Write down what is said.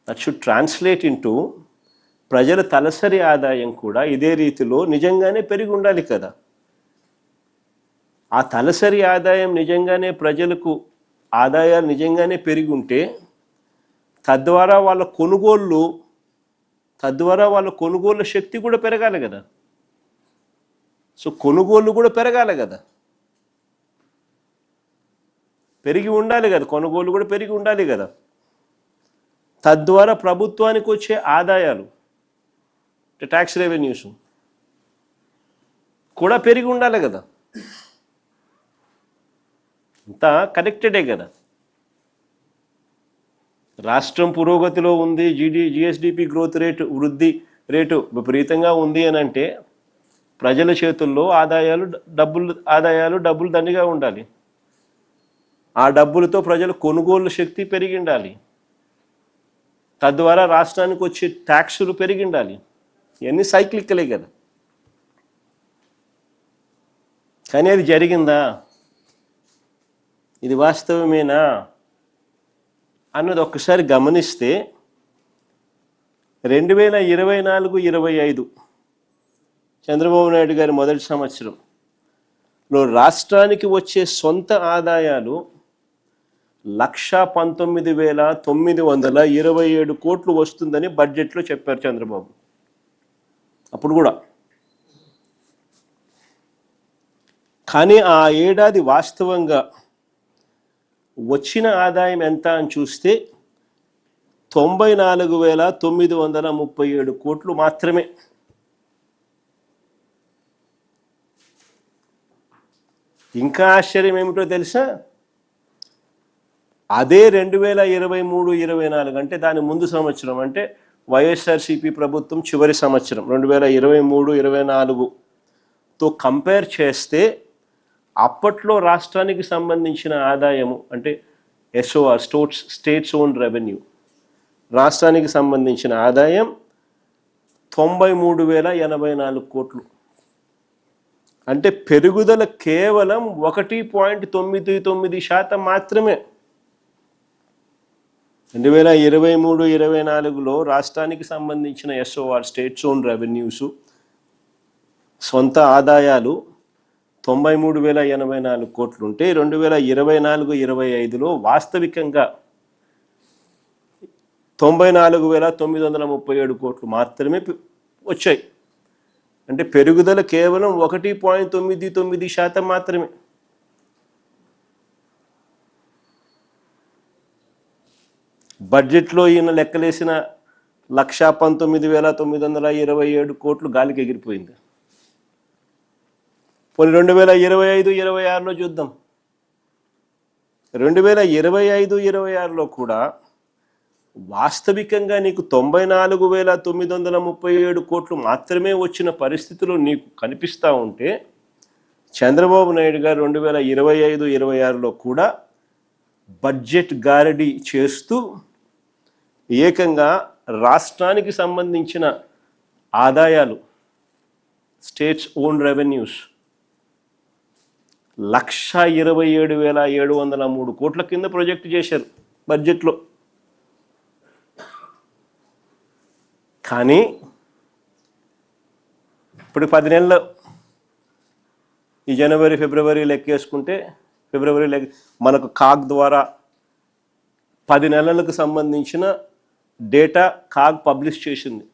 That should translate into ప్రజల తలసరి ఆదాయం కూడా ఇదే రీతిలో నిజంగానే పెరిగి ఉండాలి కదా. ఆ తలసరి ఆదాయం నిజంగానే ప్రజలకు ఆదాయాలు నిజంగానే పెరిగి ఉంటే తద్వారా వాళ్ళ కొనుగోలు శక్తి కూడా పెరగాలి కదా. సో కొనుగోలు కూడా పెరగాలి కదా, పెరిగి ఉండాలి కదా, కొనుగోలు కూడా పెరిగి ఉండాలి కదా. తద్వారా ప్రభుత్వానికి వచ్చే ఆదాయాలు ట్యాక్స్ రెవెన్యూస్ కూడా పెరిగి ఉండాలి కదా. అంతా కనెక్టెడే కదా. రాష్ట్రం పురోగతిలో ఉంది, జిఎస్డిపి గ్రోత్ రేటు వృద్ధి రేటు విపరీతంగా ఉంది అని అంటే ప్రజల చేతుల్లో డబ్బులు దండిగా ఉండాలి. ఆ డబ్బులతో ప్రజల కొనుగోలు శక్తి పెరిగి ఉండాలి. తద్వారా రాష్ట్రానికి వచ్చే ట్యాక్సులు పెరిగి ఉండాలి. ఇవన్నీ సైక్లికలే కదా. కానీ అది జరిగిందా, ఇది వాస్తవమేనా అన్నది ఒక్కసారి గమనిస్తే 2024-25 చంద్రబాబు నాయుడు గారి మొదటి సంవత్సరంలో రాష్ట్రానికి వచ్చే సొంత ఆదాయాలు 119,927 కోట్లు వస్తుందని బడ్జెట్లో చెప్పారు చంద్రబాబు. అప్పుడు కూడా కానీ ఆ ఏడాది వాస్తవంగా వచ్చిన ఆదాయం ఎంత అని చూస్తే 94,937 కోట్లు మాత్రమే. ఇంకా ఆశ్చర్యం ఏమిటో తెలుసా, అదే 2023-24 అంటే దాని ముందు సంవత్సరం, అంటే వైఎస్ఆర్సీపీ ప్రభుత్వం చివరి సంవత్సరం 2023-24తో కంపేర్ చేస్తే అప్పట్లో రాష్ట్రానికి సంబంధించిన ఆదాయము అంటే ఎస్ఓఆర్ స్టేట్స్ ఓన్ రెవెన్యూ, రాష్ట్రానికి సంబంధించిన ఆదాయం 93,084 కోట్లు. అంటే పెరుగుదల కేవలం 1.99% మాత్రమే. 2023-24లో రాష్ట్రానికి సంబంధించిన ఎస్ఓఆర్ స్టేట్స్ ఓన్ రెవెన్యూస్ సొంత ఆదాయాలు 93,084 కోట్లు ఉంటే 2024-25లో వాస్తవికంగా 94,937 కోట్లు మాత్రమే వచ్చాయి. అంటే పెరుగుదల కేవలం 1.99% మాత్రమే. బడ్జెట్లో ఈయన లెక్కలేసిన 119,927 కోట్లు గాలికి ఎగిరిపోయింది. పోనీ 2025-26లో చూద్దాం. 2025-26లో కూడా వాస్తవికంగా నీకు 94,937 కోట్లు మాత్రమే వచ్చిన పరిస్థితులు నీకు కనిపిస్తూ ఉంటే చంద్రబాబు నాయుడు గారు 2025-26లో కూడా బడ్జెట్ గారడీ చేస్తూ ఏకంగా రాష్ట్రానికి సంబంధించిన ఆదాయాలు స్టేట్స్ ఓన్ రెవెన్యూస్ 127,703 కోట్ల కింద ప్రొజెక్ట్ చేశారు బడ్జెట్లో. కానీ ఇప్పుడు 10 నెలలు ఈ జనవరి ఫిబ్రవరి లెక్కేసుకుంటే మనకు కాగ్ ద్వారా 10 నెలలకు సంబంధించిన డేటా కాగ్ పబ్లిష్ చేసింది.